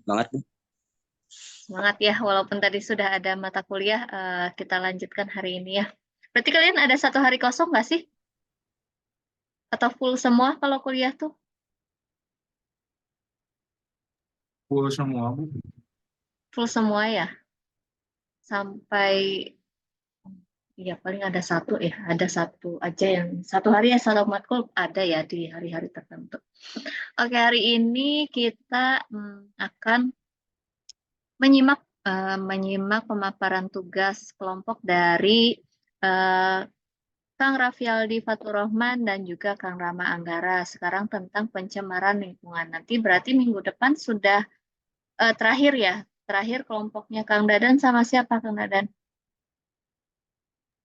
Banget, Bu. Semangat ya, walaupun tadi sudah ada mata kuliah, kita lanjutkan hari ini ya. Berarti kalian ada 1 hari kosong nggak sih? Atau full semua kalau kuliah tuh? Full semua, Bu. Full semua ya? Sampai, ya paling ada satu aja yang 1 hari ya satu matkul ada ya di hari-hari tertentu. Oke, hari ini kita akan menyimak menyimak pemaparan tugas kelompok dari eh, Kang Raffialdi Faturrahman dan juga Kang Rama Anggara sekarang tentang pencemaran lingkungan. Nanti berarti minggu depan sudah terakhir ya, terakhir kelompoknya Kang Dadan sama siapa Kang Dadan?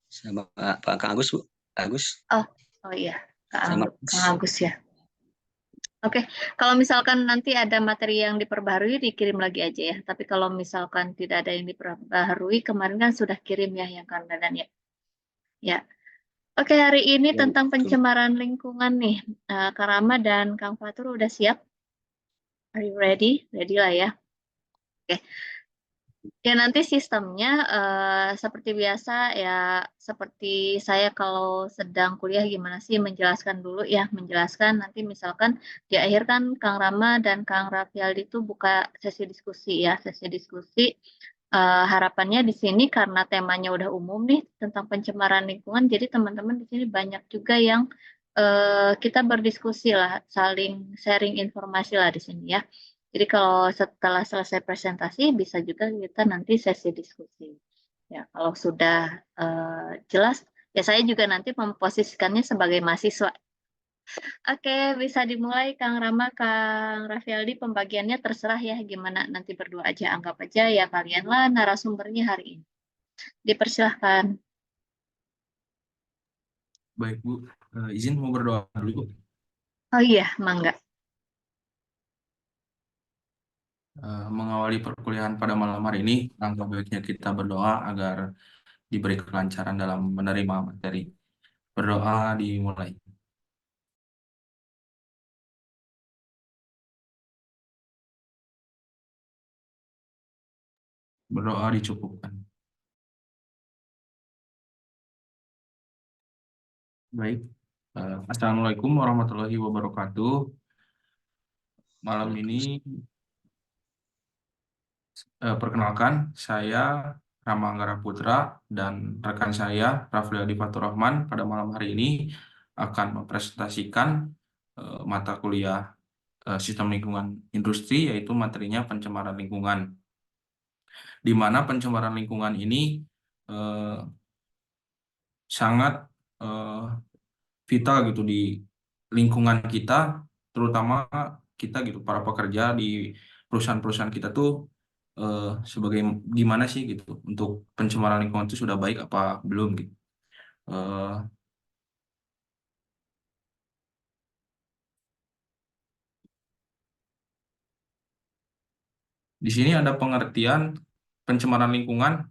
Sama Pak Kang Agus, Bu. Agus Oh, oh iya, sama Kang Agus ya. Oke, kalau misalkan nanti ada materi yang diperbaharui, dikirim lagi aja ya. Tapi kalau misalkan tidak ada yang diperbaharui, kemarin kan sudah kirim ya yang Kang Dadan ya. Ya, oke, hari ini tentang pencemaran lingkungan nih. Kang Rama dan Kang Fatur udah siap? Are you ready? Ready lah ya. Oke. Ya nanti sistemnya seperti biasa ya, seperti saya kalau sedang kuliah gimana sih menjelaskan dulu ya, menjelaskan nanti misalkan di akhir kan Kang Rama dan Kang Raffialdi itu buka sesi diskusi ya, sesi diskusi. Harapannya di sini karena temanya udah umum nih tentang pencemaran lingkungan, jadi teman-teman di sini banyak juga yang kita berdiskusi lah, saling sharing informasi lah di sini ya. Jadi kalau setelah selesai presentasi bisa juga kita nanti sesi diskusi. Ya, kalau sudah jelas, ya saya juga nanti memposisikannya sebagai mahasiswa. Oke, bisa dimulai Kang Rama, Kang Raffialdi, pembagiannya terserah ya gimana nanti berdua aja, anggap aja ya kalianlah narasumbernya hari ini. Dipersilahkan. Baik, Bu. Izin mau berdoa dulu, Bu. Oh iya, mangga. Mengawali perkuliahan pada malam hari ini, langkah baiknya kita berdoa agar diberi kelancaran dalam menerima materi. Berdoa dimulai. Berdoa dicukupkan. Baik. Assalamualaikum warahmatullahi wabarakatuh. Malam ini perkenalkan, saya Rama Anggara Putra dan rekan saya Raffialdi Faturrahman pada malam hari ini akan mempresentasikan mata kuliah Sistem Lingkungan Industri, yaitu materinya pencemaran lingkungan. Di mana pencemaran lingkungan ini eh, sangat eh, vital gitu di lingkungan kita, terutama kita gitu para pekerja di perusahaan-perusahaan kita tuh eh, sebagai gimana sih gitu untuk pencemaran lingkungan itu sudah baik apa belum gitu. Eh, di sini ada pengertian pencemaran lingkungan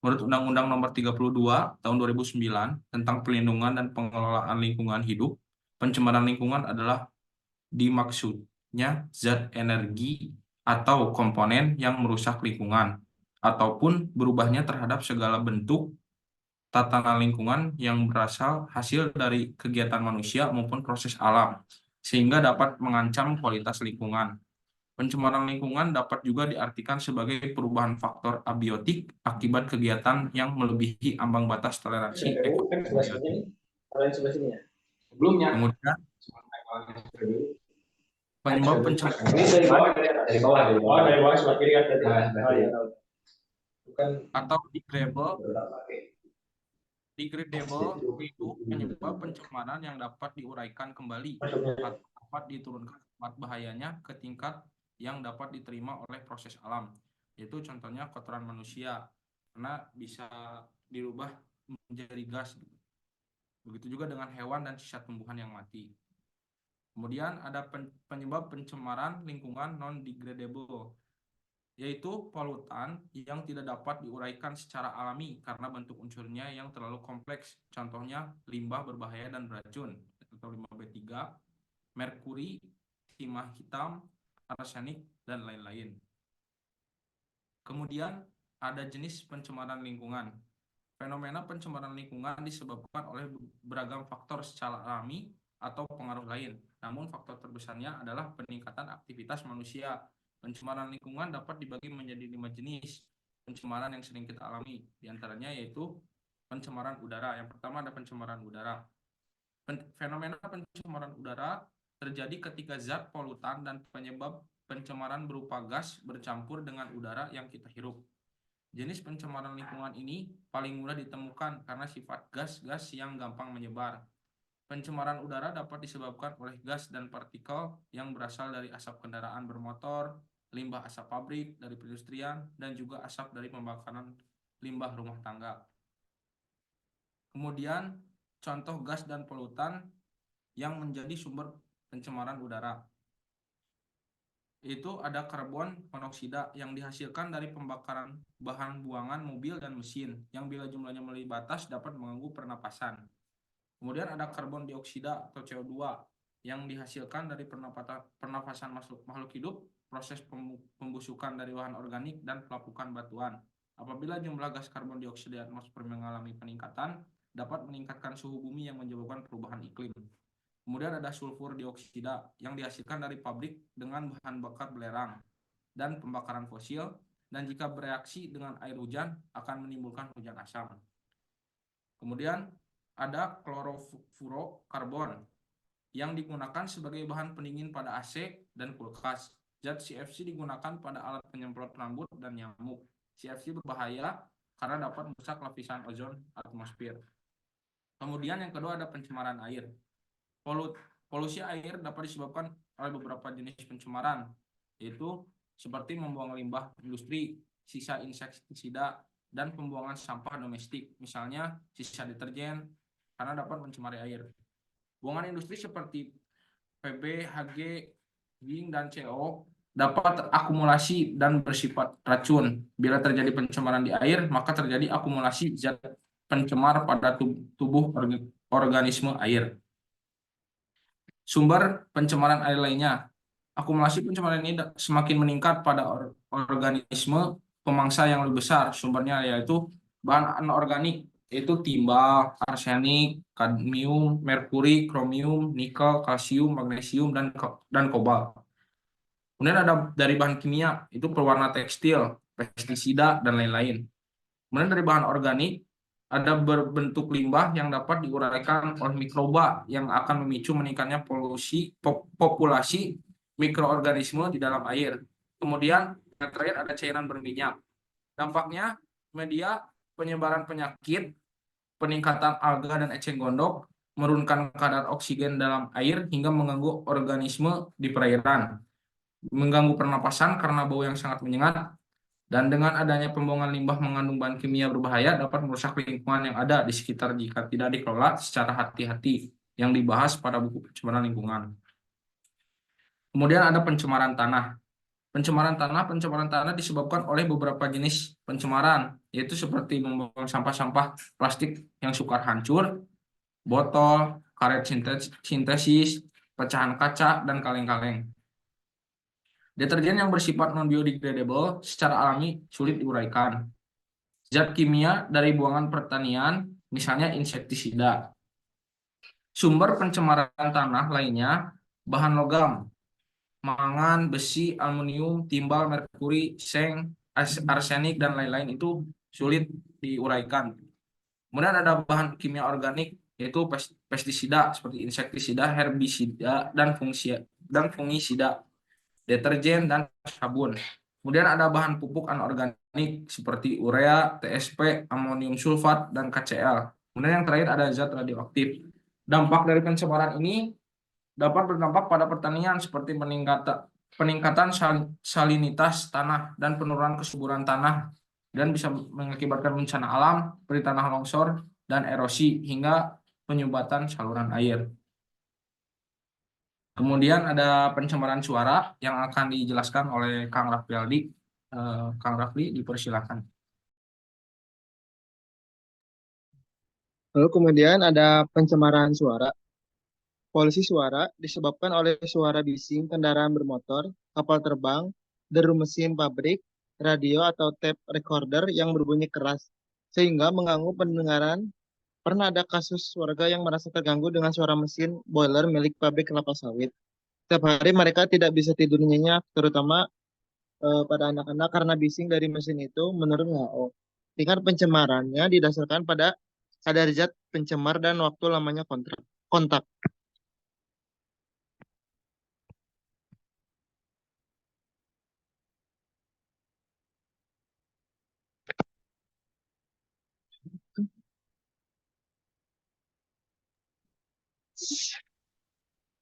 menurut Undang-Undang Nomor 32 Tahun 2009 tentang Pelindungan dan Pengelolaan Lingkungan Hidup. Pencemaran lingkungan adalah dimaksudnya zat energi atau komponen yang merusak lingkungan ataupun berubahnya terhadap segala bentuk tatanan lingkungan yang berasal hasil dari kegiatan manusia maupun proses alam sehingga dapat mengancam kualitas lingkungan. Pencemaran lingkungan dapat juga diartikan sebagai perubahan faktor abiotik akibat kegiatan yang melebihi ambang batas toleransi ekosistem. Sebelumnya Kemudian, penyebab pencemaran dari bawah sebelah kiri kan tadi. Bukan atau degradable itu penyebab pencemaran yang dapat diuraikan kembali atau dapat diturunkan tingkat bahayanya ke tingkat yang dapat diterima oleh proses alam. Yaitu contohnya kotoran manusia, karena bisa dirubah menjadi gas. Begitu juga dengan hewan dan sisa tumbuhan yang mati. Kemudian ada penyebab pencemaran lingkungan non-degradable, yaitu polutan yang tidak dapat diuraikan secara alami karena bentuk unsurnya yang terlalu kompleks. Contohnya limbah berbahaya dan beracun atau limbah B3, merkuri, timah hitam, arsenik, dan lain-lain. Kemudian ada jenis pencemaran lingkungan. Fenomena pencemaran lingkungan disebabkan oleh beragam faktor secara alami atau pengaruh lain. Namun faktor terbesarnya adalah peningkatan aktivitas manusia. Pencemaran lingkungan dapat dibagi menjadi 5 jenis pencemaran yang sering kita alami. Di antaranya yaitu pencemaran udara. Yang pertama ada pencemaran udara. Fenomena pencemaran udara terjadi ketika zat polutan dan penyebab pencemaran berupa gas bercampur dengan udara yang kita hirup. Jenis pencemaran lingkungan ini paling mudah ditemukan karena sifat gas-gas yang gampang menyebar. Pencemaran udara dapat disebabkan oleh gas dan partikel yang berasal dari asap kendaraan bermotor, limbah asap pabrik dari perindustrian, dan juga asap dari pembakaran limbah rumah tangga. Kemudian, contoh gas dan polutan yang menjadi sumber pencemaran udara. Itu ada karbon monoksida yang dihasilkan dari pembakaran bahan buangan mobil dan mesin yang bila jumlahnya melebihi batas dapat mengganggu pernapasan. Kemudian ada karbon dioksida atau CO2 yang dihasilkan dari pernapasan makhluk hidup, proses pembusukan dari bahan organik, dan pelapukan batuan. Apabila jumlah gas karbon dioksida di atmosfer mengalami peningkatan, dapat meningkatkan suhu bumi yang menyebabkan perubahan iklim. Kemudian ada sulfur dioksida yang dihasilkan dari pabrik dengan bahan bakar belerang dan pembakaran fosil, dan jika bereaksi dengan air hujan akan menimbulkan hujan asam. Kemudian ada klorofluorokarbon yang digunakan sebagai bahan pendingin pada AC dan kulkas. Zat CFC digunakan pada alat penyemprot rambut dan nyamuk. CFC berbahaya karena dapat merusak lapisan ozon atmosfer. Kemudian yang kedua ada pencemaran air. Polusi air dapat disebabkan oleh beberapa jenis pencemaran, yaitu seperti membuang limbah industri, sisa insektisida, dan pembuangan sampah domestik, misalnya sisa deterjen, karena dapat mencemari air. Buangan industri seperti PB, HG, Ging, dan CO dapat akumulasi dan bersifat racun. Bila terjadi pencemaran di air, maka terjadi akumulasi zat pencemar pada tubuh organisme air. Sumber pencemaran air lainnya. Akumulasi pencemaran ini semakin meningkat pada organisme pemangsa yang lebih besar. Sumbernya yaitu bahan anorganik, yaitu timbal, arsenik, kadmium, merkuri, kromium, nikel, kalsium, magnesium, dan kobalt. Kemudian ada dari bahan kimia, itu pewarna tekstil, pestisida, dan lain-lain. Kemudian dari bahan organik, ada berbentuk limbah yang dapat diuraikan oleh mikroba yang akan memicu meningkatnya populasi mikroorganisme di dalam air. Kemudian yang terakhir ada cairan berminyak. Dampaknya media penyebaran penyakit, peningkatan alga dan eceng gondok, menurunkan kadar oksigen dalam air hingga mengganggu organisme di perairan, mengganggu pernapasan karena bau yang sangat menyengat. Dan dengan adanya pembuangan limbah mengandung bahan kimia berbahaya dapat merusak lingkungan yang ada di sekitar jika tidak dikelola secara hati-hati, yang dibahas pada buku pencemaran lingkungan. Kemudian ada pencemaran tanah. Pencemaran tanah disebabkan oleh beberapa jenis pencemaran, yaitu seperti membuang sampah-sampah plastik yang sukar hancur, botol, karet sintesis, pecahan kaca, dan kaleng-kaleng. Deterjen yang bersifat non-biodegradable secara alami sulit diuraikan. Zat kimia dari buangan pertanian, misalnya insektisida. Sumber pencemaran tanah lainnya, bahan logam, mangan, besi, aluminium, timbal, merkuri, seng, arsenik, dan lain-lain itu sulit diuraikan. Kemudian ada bahan kimia organik, yaitu pestisida seperti insektisida, herbisida, dan fungisida, deterjen, dan sabun. Kemudian ada bahan pupuk anorganik seperti urea, TSP, amonium sulfat, dan KCl. Kemudian yang terakhir ada zat radioaktif. Dampak dari pencemaran ini dapat berdampak pada pertanian seperti peningkatan salinitas tanah dan penurunan kesuburan tanah, dan bisa mengakibatkan bencana alam seperti tanah longsor dan erosi hingga penyumbatan saluran air. Kemudian ada pencemaran suara yang akan dijelaskan oleh Kang Rafli. Kang Rafli, dipersilakan. Lalu kemudian ada pencemaran suara. Polusi suara disebabkan oleh suara bising kendaraan bermotor, kapal terbang, deru mesin pabrik, radio atau tape recorder yang berbunyi keras, sehingga mengganggu pendengaran. Pernah ada kasus warga yang merasa terganggu dengan suara mesin boiler milik pabrik kelapa sawit. Setiap hari mereka tidak bisa tidur nyenyak, terutama pada anak-anak karena bising dari mesin itu menurut WHO. Tingkat pencemarannya didasarkan pada kadar zat pencemar dan waktu lamanya kontak.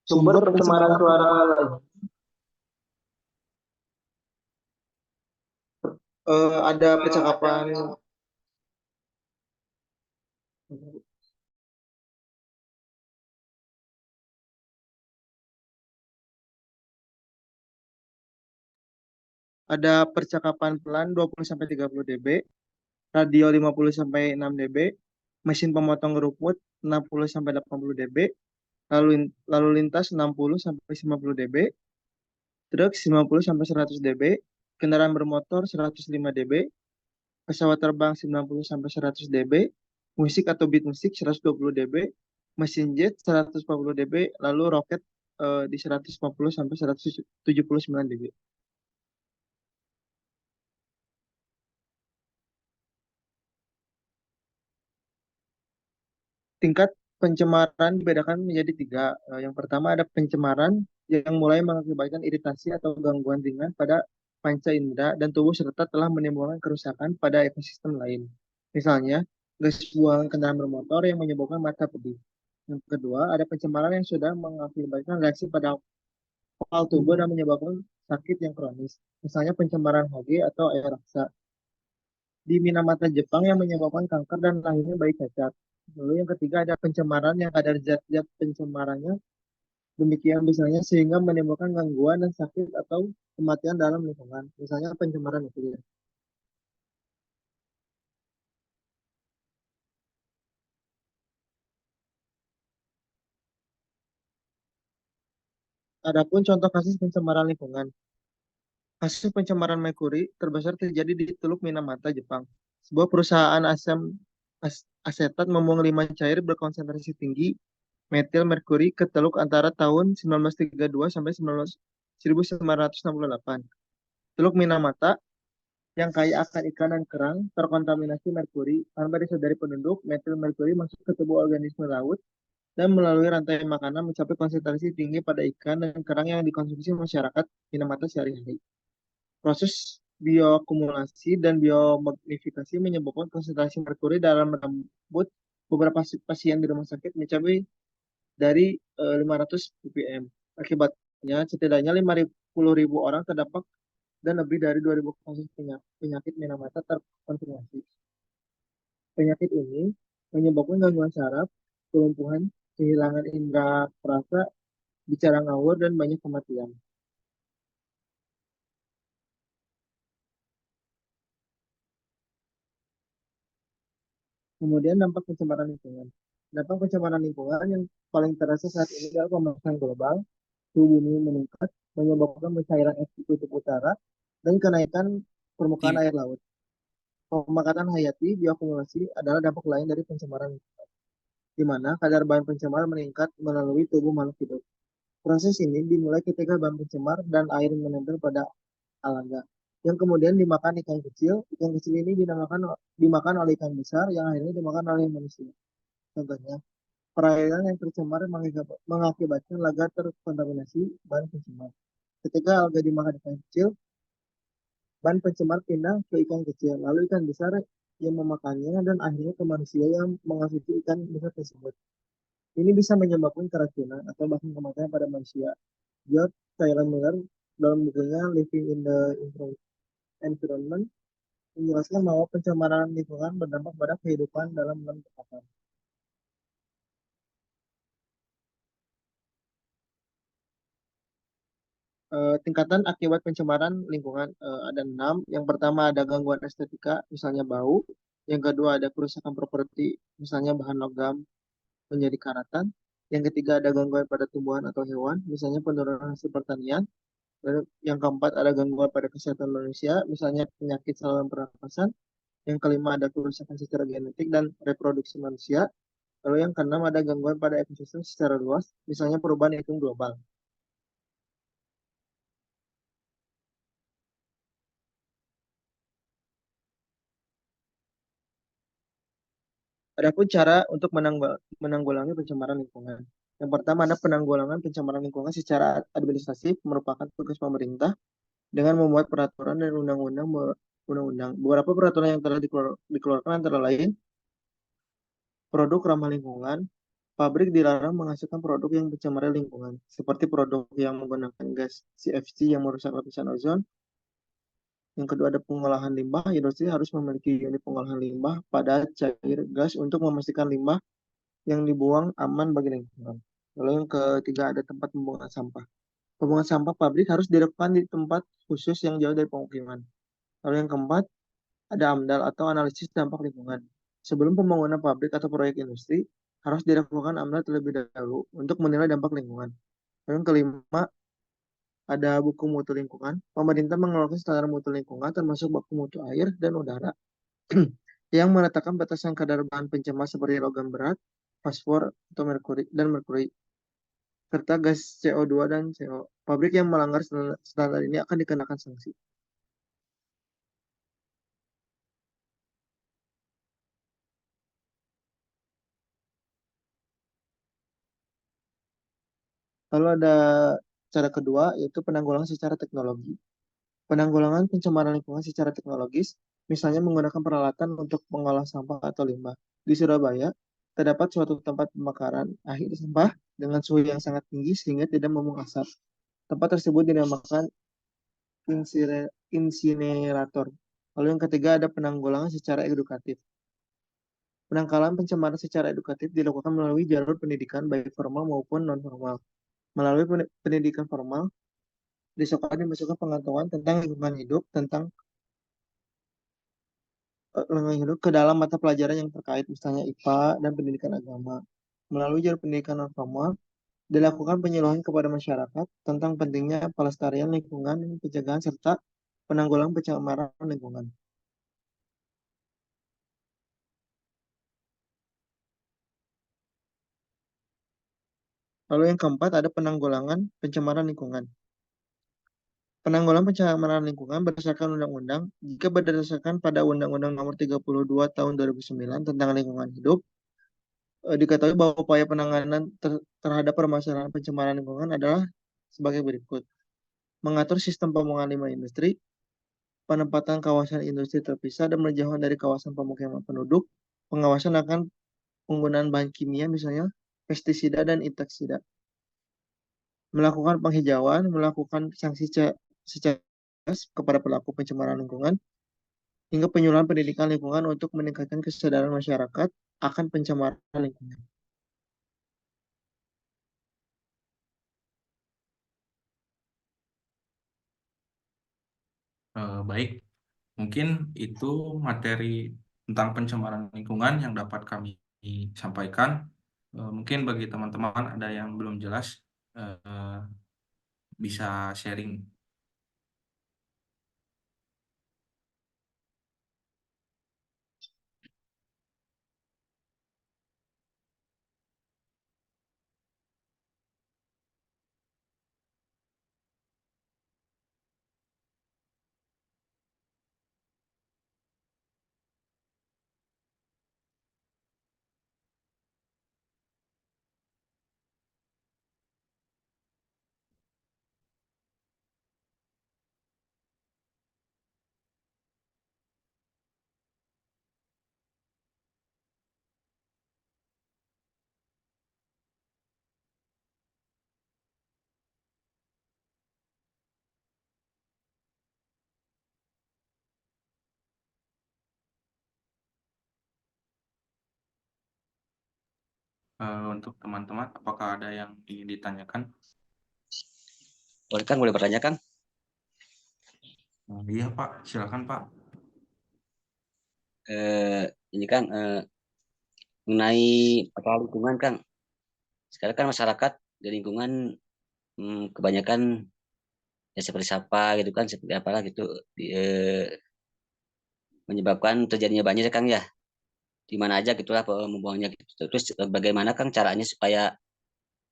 Sumber pencemaran suara lain. Ada percakapan pelan 20-30 dB, radio 50-6 dB, mesin pemotong rumput 60-80 dB, lalu lintas 60-90 dB, truk 90-100 dB, kendaraan bermotor 105 dB, pesawat terbang 90-100 dB, musik atau beat musik 120 dB, mesin jet 140 dB, lalu roket di 140-179 dB. Tingkat pencemaran dibedakan menjadi 3. Yang pertama ada pencemaran yang mulai mengakibatkan iritasi atau gangguan ringan pada panca indera dan tubuh serta telah menimbulkan kerusakan pada ekosistem lain. Misalnya, gas buang kendaraan bermotor yang menyebabkan mata pedih. Yang kedua, ada pencemaran yang sudah mengakibatkan reaksi pada kepal tubuh dan menyebabkan sakit yang kronis. Misalnya pencemaran Hg atau air raksa di Minamata, Jepang yang menyebabkan kanker dan lahirnya bayi cacat. Lalu yang ketiga ada pencemaran yang kadar zat-zat pencemarannya demikian besarnya sehingga menimbulkan gangguan dan sakit atau kematian dalam lingkungan. Misalnya pencemaran nuklir. Adapun contoh kasus pencemaran lingkungan. Kasus pencemaran merkuri terbesar terjadi di Teluk Minamata, Jepang. Sebuah perusahaan asam asetat membuang limbah cair berkonsentrasi tinggi metil merkuri ke teluk antara tahun 1932 sampai 1968. Teluk Minamata yang kaya akan ikan dan kerang terkontaminasi merkuri. Tanpa disadari penduduk, metil merkuri masuk ke tubuh organisme laut dan melalui rantai makanan mencapai konsentrasi tinggi pada ikan dan kerang yang dikonsumsi masyarakat Minamata sehari-hari. Proses bioakumulasi dan biomagnifikasi menyebabkan konsentrasi merkuri dalam rambut beberapa pasien di rumah sakit mencapai dari 500 ppm. Akibatnya, setidaknya 50.000 orang terdampak dan lebih dari 2.000 kasus penyakit Minamata terkonfirmasi. Penyakit ini menyebabkan gangguan saraf, kelumpuhan, kehilangan indera perasa, bicara ngawur, dan banyak kematian. Kemudian dampak pencemaran lingkungan. Dampak pencemaran lingkungan yang paling terasa saat ini adalah pemanasan global, suhu bumi meningkat, menyebabkan pencairan es di kutub utara, dan kenaikan permukaan air laut. Pemakatan hayati bioakumulasi adalah dampak lain dari pencemaran lingkungan, di mana kadar bahan pencemar meningkat melalui tubuh makhluk hidup. Proses ini dimulai ketika bahan pencemar dan air menempel pada alga, yang kemudian dimakan ikan kecil. Ikan kecil ini dimakan oleh ikan besar, yang akhirnya dimakan oleh manusia. Contohnya, perairan yang tercemar mengakibatkan laga terkontaminasi bahan pencemar. Ketika alga dimakan ikan kecil, bahan pencemar pindah ke ikan kecil, lalu ikan besar yang memakannya, dan akhirnya ke manusia yang mengonsumsi ikan besar tersebut. Ini bisa menyebabkan keracunan atau bahkan kematian pada manusia. George Tyler Miller dalam bukunya Living in the Environment menjelaskan bahwa pencemaran lingkungan berdampak pada kehidupan dalam enam tingkatan. Tingkatan akibat pencemaran lingkungan ada 6. Yang pertama ada gangguan estetika, misalnya bau. Yang kedua ada kerusakan properti, misalnya bahan logam menjadi karatan. Yang ketiga ada gangguan pada tumbuhan atau hewan, misalnya penurunan hasil pertanian. Lalu yang keempat ada gangguan pada kesehatan manusia, misalnya penyakit saluran pernapasan. Yang kelima ada kerusakan secara genetik dan reproduksi manusia. Lalu yang keenam ada gangguan pada ekosistem secara luas, misalnya perubahan iklim global. Adapun cara untuk menanggulangi pencemaran lingkungan. Yang pertama ada penanggulangan pencemaran lingkungan secara administratif merupakan tugas pemerintah dengan membuat peraturan dan undang-undang. Beberapa peraturan yang telah dikeluarkan antara lain produk ramah lingkungan, pabrik dilarang menghasilkan produk yang mencemari lingkungan, seperti produk yang menggunakan gas CFC yang merusak lapisan ozon. Yang kedua ada pengolahan limbah, industri harus memiliki unit pengolahan limbah pada cair gas untuk memastikan limbah yang dibuang aman bagi lingkungan. Lalu yang ketiga ada tempat pembuangan sampah. Pembuangan sampah pabrik harus dilakukan di tempat khusus yang jauh dari pemukiman. Lalu yang keempat ada AMDAL atau analisis dampak lingkungan. Sebelum pembangunan pabrik atau proyek industri, harus dilakukan AMDAL terlebih dahulu untuk menilai dampak lingkungan. Lalu yang kelima ada buku mutu lingkungan. Pemerintah mengeluarkan standar mutu lingkungan termasuk baku mutu air dan udara yang menetapkan batasan kadar bahan pencemar seperti logam berat, fosfor, atau merkuri, serta gas CO2 dan CO. Pabrik yang melanggar standar ini akan dikenakan sanksi. Lalu ada cara kedua, yaitu penanggulangan secara teknologi. Penanggulangan pencemaran lingkungan secara teknologis, misalnya menggunakan peralatan untuk mengolah sampah atau limbah. Di Surabaya, terdapat suatu tempat pembakaran akhir sampah dengan suhu yang sangat tinggi sehingga tidak membuang asap. Tempat tersebut dinamakan insinerator. Lalu yang ketiga ada penanggulangan secara edukatif. Penangkalan pencemaran secara edukatif dilakukan melalui jalur pendidikan baik formal maupun non-formal. Melalui pendidikan formal, di sekolah dimasukkan pengetahuan tentang lingkungan hidup, ke dalam mata pelajaran yang terkait, misalnya IPA dan pendidikan agama. Melalui jalur pendidikan non formal, dilakukan penyuluhan kepada masyarakat tentang pentingnya pelestarian lingkungan dan pencegahan serta penanggulangan pencemaran lingkungan. Lalu yang keempat ada penanggulangan pencemaran lingkungan. Penanggulangan pencemaran lingkungan berdasarkan undang-undang, jika berdasarkan pada Undang-Undang Nomor 32 Tahun 2009 tentang lingkungan hidup, diketahui bahwa upaya penanganan terhadap permasalahan pencemaran lingkungan adalah sebagai berikut. Mengatur sistem pembuangan limbah industri, penempatan kawasan industri terpisah dan berjauhan dari kawasan pemukiman penduduk, pengawasan akan penggunaan bahan kimia misalnya pestisida dan insektisida, melakukan penghijauan, melakukan sanksi secara kepada pelaku pencemaran lingkungan, hingga penyuluhan pendidikan lingkungan untuk meningkatkan kesadaran masyarakat akan pencemaran lingkungan. Baik, mungkin itu materi tentang pencemaran lingkungan yang dapat kami sampaikan. Mungkin bagi teman-teman ada yang belum jelas, bisa sharing. Untuk teman-teman, apakah ada yang ingin ditanyakan? Boleh Kang, boleh bertanya Kang? Iya Pak, silakan Pak. Ini Kang, mengenai masalah lingkungan Kang. sekarang kan masyarakat di lingkungan kebanyakan ya seperti sampah gitu kan, seperti apalah gitu, menyebabkan terjadinya banjir Kang ya, di mana aja gitulah membuangnya gitu. Terus bagaimana Kang caranya supaya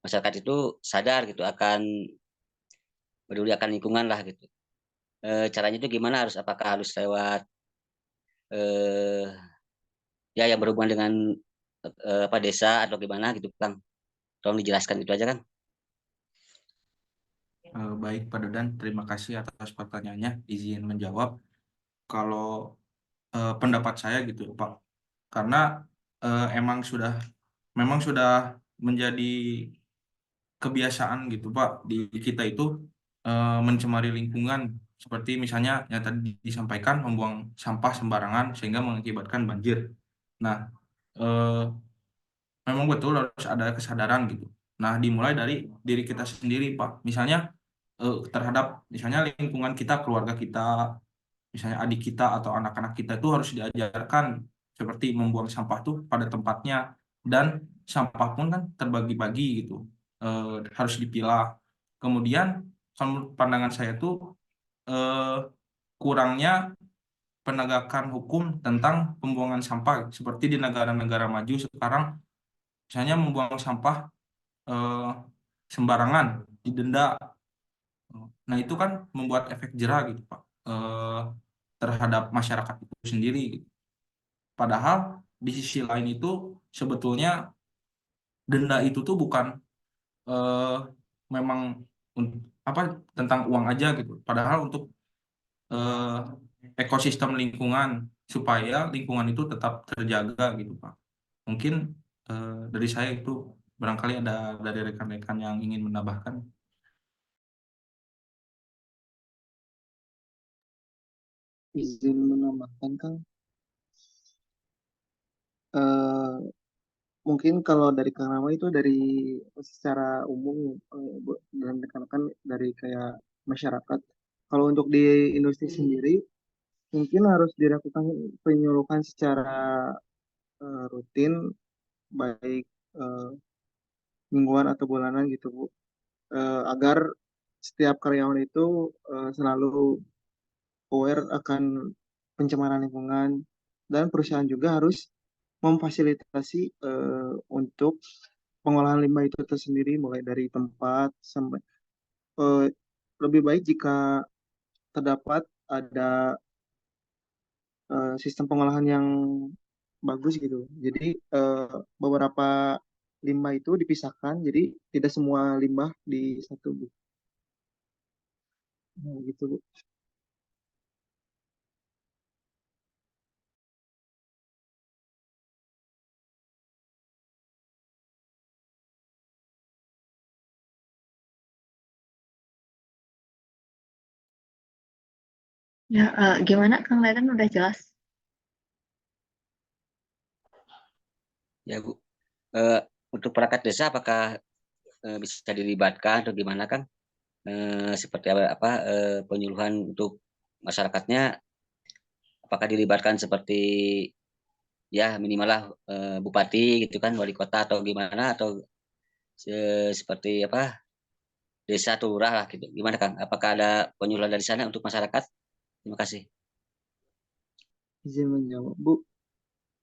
masyarakat itu sadar gitu akan peduli akan lingkungan lah gitu. Caranya itu gimana, apakah harus lewat eh, ya yang berhubungan dengan apa desa atau gimana gitu Kang? Tolong dijelaskan itu aja Kang. Baik Pak Dadan, terima kasih atas pertanyaannya. Izin menjawab. Kalau pendapat saya gitu Pak, karena memang sudah menjadi kebiasaan gitu Pak di kita itu mencemari lingkungan, seperti misalnya yang tadi disampaikan, membuang sampah sembarangan sehingga mengakibatkan banjir. Nah, eh, memang betul harus ada kesadaran gitu. Nah, dimulai dari diri kita sendiri Pak. Misalnya terhadap misalnya lingkungan kita, keluarga kita, misalnya adik kita atau anak-anak kita itu harus diajarkan seperti membuang sampah tuh pada tempatnya, dan sampah pun kan terbagi-bagi gitu. Harus dipilah. Kemudian kalau menurut pandangan saya tuh eh, kurangnya penegakan hukum tentang pembuangan sampah seperti di negara-negara maju sekarang, misalnya membuang sampah eh, sembarangan didenda. Nah, itu kan membuat efek jera gitu, Pak, terhadap masyarakat itu sendiri, gitu. Padahal di sisi lain itu sebetulnya denda itu tuh bukan eh, memang apa tentang uang aja gitu. Padahal untuk eh, ekosistem lingkungan, supaya lingkungan itu tetap terjaga gitu, Pak. Mungkin dari saya itu, barangkali ada dari rekan-rekan yang ingin menambahkan. Izin menambahkan Kang, eh, mungkin kalau dari Kang Rama itu dari secara umum, dan rekan-rekan dari kayak masyarakat. Kalau untuk di industri sendiri, mungkin harus dilakukan penyuluhan secara rutin, baik eh, mingguan atau bulanan gitu Bu. Agar setiap karyawan itu selalu aware akan pencemaran lingkungan, dan perusahaan juga harus memfasilitasi untuk pengolahan limbah itu tersendiri, mulai dari tempat sampai eh, lebih baik jika terdapat ada sistem pengolahan yang bagus gitu. Jadi beberapa limbah itu dipisahkan, jadi tidak semua limbah di satu Bu. Nah, gitu Bu. Ya, gimana Kang Dadan, udah jelas? Ya Bu. Eh, untuk perangkat desa apakah bisa dilibatkan atau gimana Kang? Seperti apa penyuluhan untuk masyarakatnya, apakah dilibatkan seperti ya minimal lah bupati gitu kan, wali kota atau gimana, atau seperti apa desa atau lurah lah gitu. Gimana Kang? Apakah ada penyuluhan dari sana untuk masyarakat? Terima kasih. Izin menjawab Bu,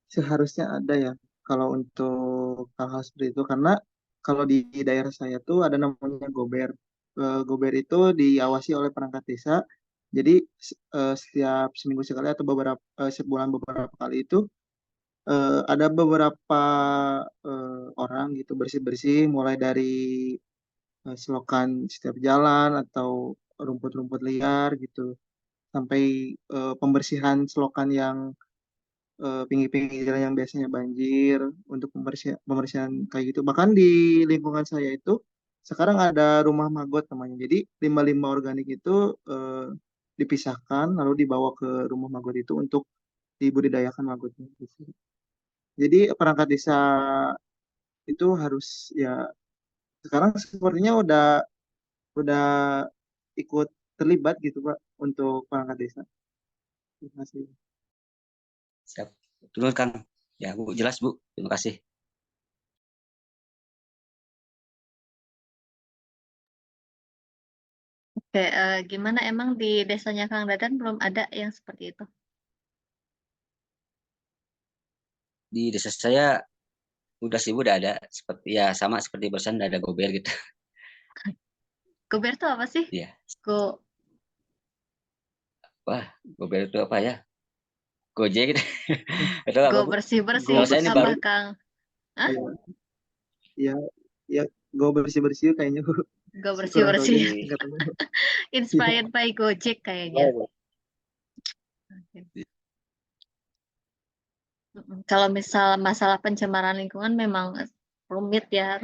seharusnya ada ya kalau untuk hal-hal seperti itu, karena kalau di daerah saya tuh ada namanya Gober. Gober itu diawasi oleh perangkat desa. Jadi setiap seminggu sekali atau sebulan beberapa kali itu ada beberapa orang gitu bersih-bersih, mulai dari selokan setiap jalan atau rumput-rumput liar gitu, sampai pembersihan selokan yang pinggir-pinggir jalan yang biasanya banjir, untuk pembersihan kayak gitu. Bahkan di lingkungan saya itu sekarang ada rumah magot namanya. Jadi limbah-limbah organik itu dipisahkan lalu dibawa ke rumah magot itu untuk dibudidayakan magotnya gitu. Jadi perangkat desa itu harus ya, sekarang sepertinya udah ikut terlibat gitu Pak untuk perangkat desa. Terima kasih. Siap. Betul Kang. Ya Bu, jelas Bu. Terima kasih. Oke, gimana emang di desanya Kang Dadan belum ada yang seperti itu? Di desa saya udah sih udah ada seperti ya sama seperti barusan ada gober gitu. Gober itu apa sih? Iya. Go, Wah, gober itu apa ya? Gojek gitu. Atau go apa Bu? bersih-bersih Go Kalau saya ini apa baru Kang? Hah? Iya, iya, iya, go bersih-bersih kayaknya. Go Kurang tahu bersih-bersih. juga di singkatannya. Iya. Inspired by Gojek kayaknya. oh, Oke. Kalau misal masalah pencemaran lingkungan memang rumit ya.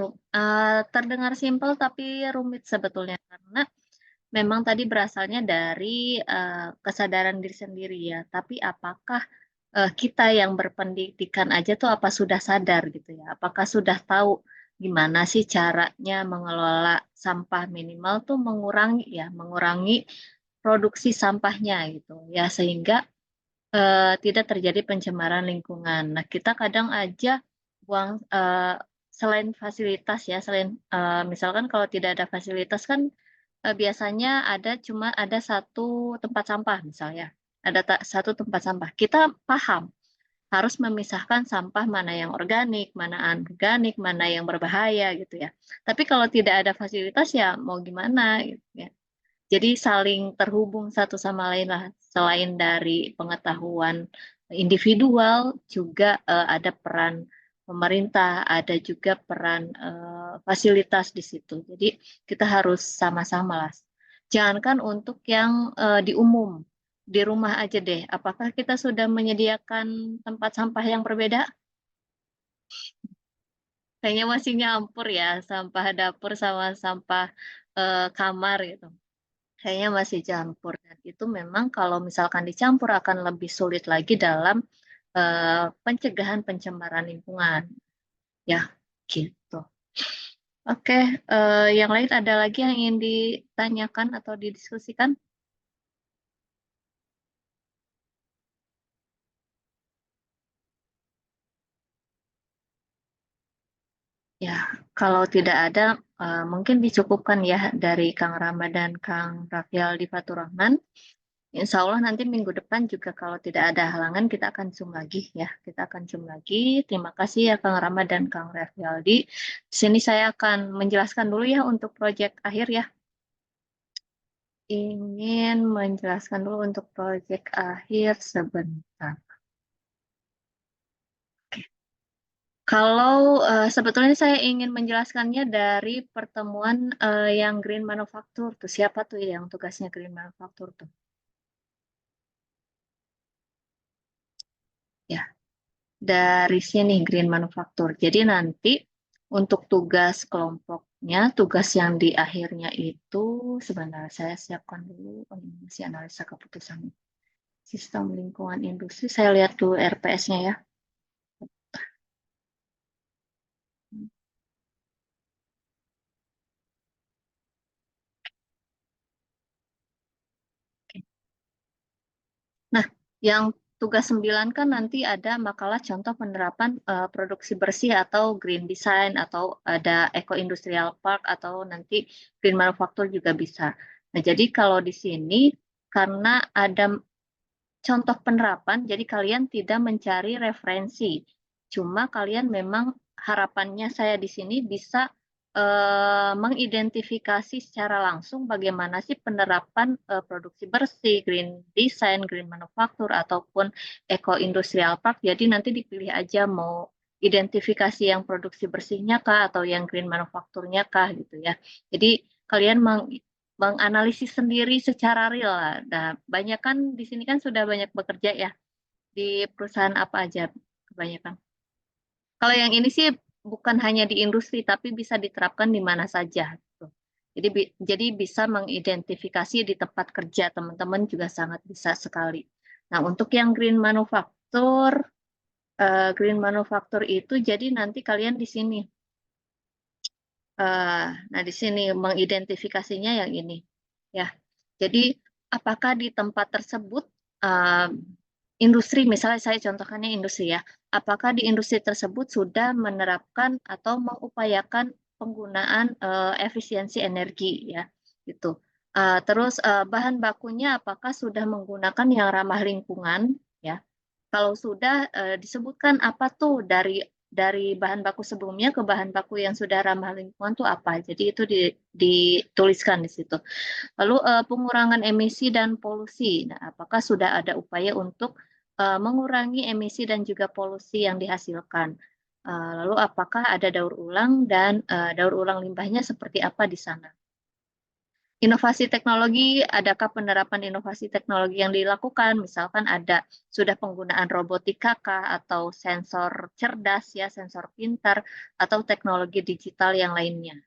Terdengar simpel tapi rumit sebetulnya karena memang tadi berasalnya dari kesadaran diri sendiri ya. Tapi apakah kita yang berpendidikan aja tuh apa sudah sadar gitu ya? Apakah sudah tahu gimana sih caranya mengelola sampah minimal tuh mengurangi produksi sampahnya gitu ya sehingga tidak terjadi pencemaran lingkungan. Nah, kita kadang aja buang selain fasilitas ya, selain misalkan kalau tidak ada fasilitas kan biasanya cuma ada satu tempat sampah misalnya, ada satu tempat sampah. Kita paham harus memisahkan sampah mana yang organik, mana anorganik, mana yang berbahaya gitu ya. Tapi kalau tidak ada fasilitas ya mau gimana gitu ya. Jadi saling terhubung satu sama lain lah. Selain dari pengetahuan individual, juga ada peran pemerintah, ada juga peran fasilitas di situ. Jadi kita harus sama-sama lah. Jangankan untuk yang di umum, di rumah aja deh. Apakah kita sudah menyediakan tempat sampah yang berbeda? Kayaknya masih nyampur ya, sampah dapur sama sampah kamar gitu. Kayaknya masih campur dan itu memang kalau misalkan dicampur akan lebih sulit lagi dalam pencegahan pencemaran lingkungan. Ya, gitu. Oke, yang lain ada lagi yang ingin ditanyakan atau didiskusikan? Ya, kalau tidak ada, mungkin dicukupkan ya dari Kang Rama dan Kang Rafial di Faturrahman. Insya Allah nanti minggu depan juga kalau tidak ada halangan kita akan Zoom lagi ya. Kita akan Zoom lagi. Terima kasih ya Kang Rama dan Kang Raffialdi. Di sini saya akan menjelaskan dulu ya untuk proyek akhir ya. Ingin menjelaskan dulu untuk proyek akhir sebentar. Kalau sebetulnya saya ingin menjelaskannya dari pertemuan yang Green Manufacture tuh siapa tuh yang tugasnya Green Manufacture tuh? Ya, dari sini Green Manufacture. Jadi nanti untuk tugas kelompoknya, tugas yang di akhirnya itu sebentar saya siapkan dulu. Oh, ini masih analisa keputusan sistem lingkungan industri. Saya lihat dulu RPS-nya ya. Nah, yang tugas 9 kan nanti ada makalah contoh penerapan produksi bersih atau green design atau ada eco industrial park atau nanti green manufacture juga bisa. Nah, jadi kalau di sini karena ada contoh penerapan, jadi kalian tidak mencari referensi. Cuma kalian memang harapannya saya di sini bisa mengidentifikasi secara langsung bagaimana sih penerapan produksi bersih, green design, green manufacture, ataupun eco industrial park. Jadi nanti dipilih aja mau identifikasi yang produksi bersihnya kah atau yang green manufacture-nya kah gitu ya. Jadi kalian menganalisis sendiri secara real lah. Nah, banyak kan di sini kan sudah banyak bekerja ya di perusahaan apa aja kebanyakan. Kalau yang ini sih bukan hanya di industri tapi bisa diterapkan di mana saja. Gitu. Jadi bisa mengidentifikasi di tempat kerja teman-teman juga sangat bisa sekali. Nah, untuk yang green manufacture itu jadi nanti kalian di sini. Nah, di sini mengidentifikasinya yang ini. Ya, jadi apakah di tempat tersebut industri, misalnya saya contohkannya industri ya, apakah di industri tersebut sudah menerapkan atau mengupayakan penggunaan efisiensi energi ya, gitu. Terus bahan bakunya apakah sudah menggunakan yang ramah lingkungan, ya? Kalau sudah, disebutkan apa tuh dari bahan baku sebelumnya ke bahan baku yang sudah ramah lingkungan tuh apa. Jadi itu dituliskan di situ. Lalu pengurangan emisi dan polusi. Nah, apakah sudah ada upaya untuk mengurangi emisi dan juga polusi yang dihasilkan? Lalu apakah ada daur ulang dan daur ulang limbahnya seperti apa di sana? Inovasi teknologi, adakah penerapan inovasi teknologi yang dilakukan? Misalkan ada sudah penggunaan robotika kah, atau sensor cerdas ya, sensor pintar, atau teknologi digital yang lainnya.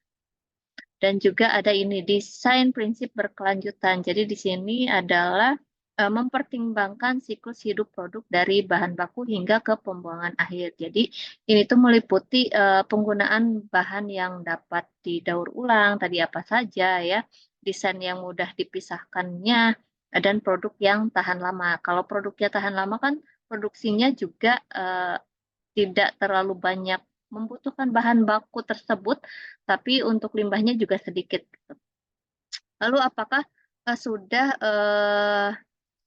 Dan juga ada ini desain prinsip berkelanjutan. Jadi di sini adalah mempertimbangkan siklus hidup produk dari bahan baku hingga ke pembuangan akhir. Jadi ini tuh meliputi penggunaan bahan yang dapat didaur ulang, tadi apa saja ya, desain yang mudah dipisahkannya, dan produk yang tahan lama. Kalau produknya tahan lama kan produksinya juga tidak terlalu banyak membutuhkan bahan baku tersebut, tapi untuk limbahnya juga sedikit. Lalu apakah sudah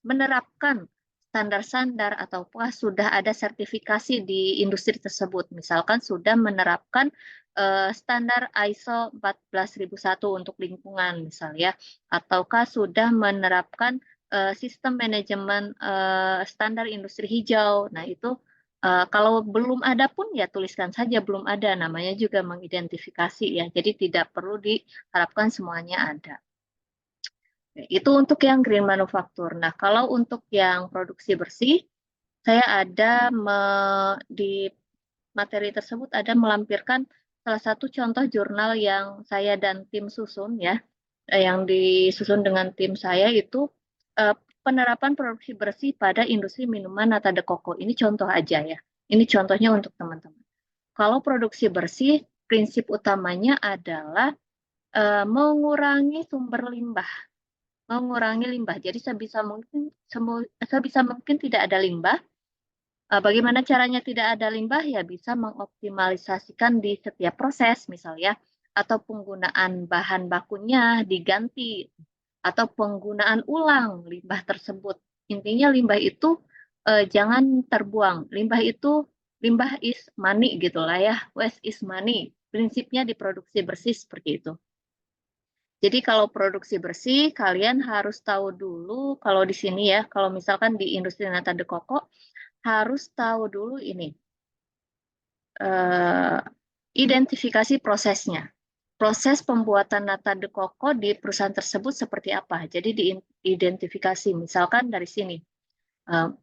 menerapkan standar-standar ataukah sudah ada sertifikasi di industri tersebut? Misalkan sudah menerapkan standar ISO 14001 untuk lingkungan misalnya, ataukah sudah menerapkan sistem manajemen standar industri hijau. Nah, itu kalau belum ada pun ya tuliskan saja belum ada, namanya juga mengidentifikasi ya. Jadi tidak perlu diharapkan semuanya ada. Itu untuk yang green manufacture. Nah, kalau untuk yang produksi bersih, saya ada di materi tersebut ada melampirkan salah satu contoh jurnal yang saya dan tim susun ya, yang disusun dengan tim saya itu penerapan produksi bersih pada industri minuman nata de coco. Ini contoh aja ya. Ini contohnya untuk teman-teman. Kalau produksi bersih, prinsip utamanya adalah mengurangi sumber limbah. Mengurangi limbah. Jadi sebisa mungkin tidak ada limbah. Bagaimana caranya tidak ada limbah? Ya bisa mengoptimalisasikan di setiap proses misalnya, atau penggunaan bahan bakunya diganti, atau penggunaan ulang limbah tersebut. Intinya limbah itu jangan terbuang. Limbah is money gitulah ya. Waste is money. Prinsipnya diproduksi bersih seperti itu. Jadi kalau produksi bersih, kalian harus tahu dulu, kalau di sini ya, kalau misalkan di industri nata de coco, harus tahu dulu ini, identifikasi prosesnya. Proses pembuatan nata de coco di perusahaan tersebut seperti apa. Jadi diidentifikasi, misalkan dari sini.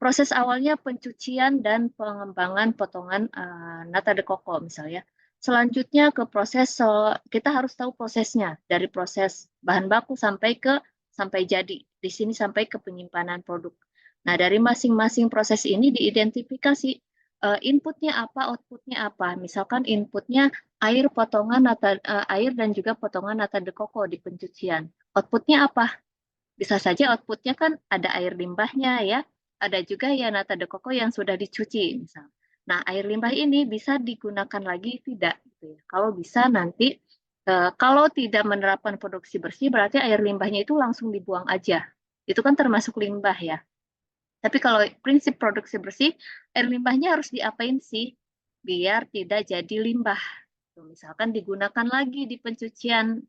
Proses awalnya pencucian dan pengembangan potongan nata de coco misalnya. Selanjutnya ke proses, kita harus tahu prosesnya dari proses bahan baku sampai jadi. Di sini sampai ke penyimpanan produk. Nah, dari masing-masing proses ini diidentifikasi inputnya apa, outputnya apa. Misalkan inputnya air dan juga potongan nata de coco di pencucian. Outputnya apa? Bisa saja outputnya kan ada air limbahnya ya. Ada juga ya nata de coco yang sudah dicuci misalnya. Nah, air limbah ini bisa digunakan lagi tidak? Gitu ya. Kalau bisa nanti, kalau tidak menerapkan produksi bersih, berarti air limbahnya itu langsung dibuang aja. Itu kan termasuk limbah ya. Tapi kalau prinsip produksi bersih, air limbahnya harus diapain sih? Biar tidak jadi limbah. Misalkan digunakan lagi di pencucian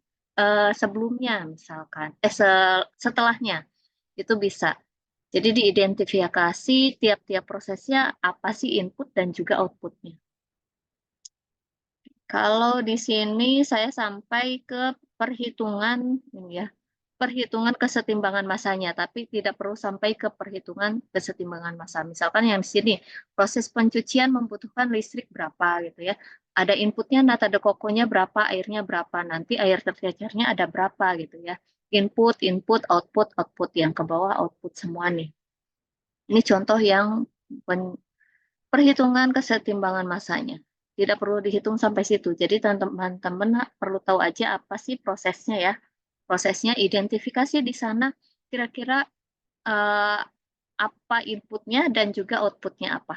sebelumnya, misalkan. Setelahnya, itu bisa. Jadi diidentifikasi tiap-tiap prosesnya apa sih input dan juga outputnya. Kalau di sini saya sampai ke perhitungan ini ya, perhitungan kesetimbangan masanya, tapi tidak perlu sampai ke perhitungan kesetimbangan massa. Misalkan yang di sini proses pencucian membutuhkan listrik berapa gitu ya. Ada inputnya nata de coco-nya berapa, airnya berapa, nanti air tercecernya ada berapa gitu ya. Input, output yang ke bawah output semua nih. Ini contoh yang perhitungan kesetimbangan massanya. Tidak perlu dihitung sampai situ. Jadi teman-teman perlu tahu aja apa sih prosesnya ya. Prosesnya identifikasi di sana kira-kira apa inputnya dan juga outputnya apa.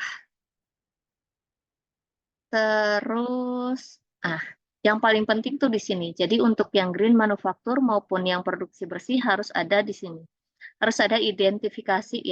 Terus, Yang paling penting tuh di sini. Jadi untuk yang green manufaktur maupun yang produksi bersih harus ada di sini. Harus ada identifikasi ya.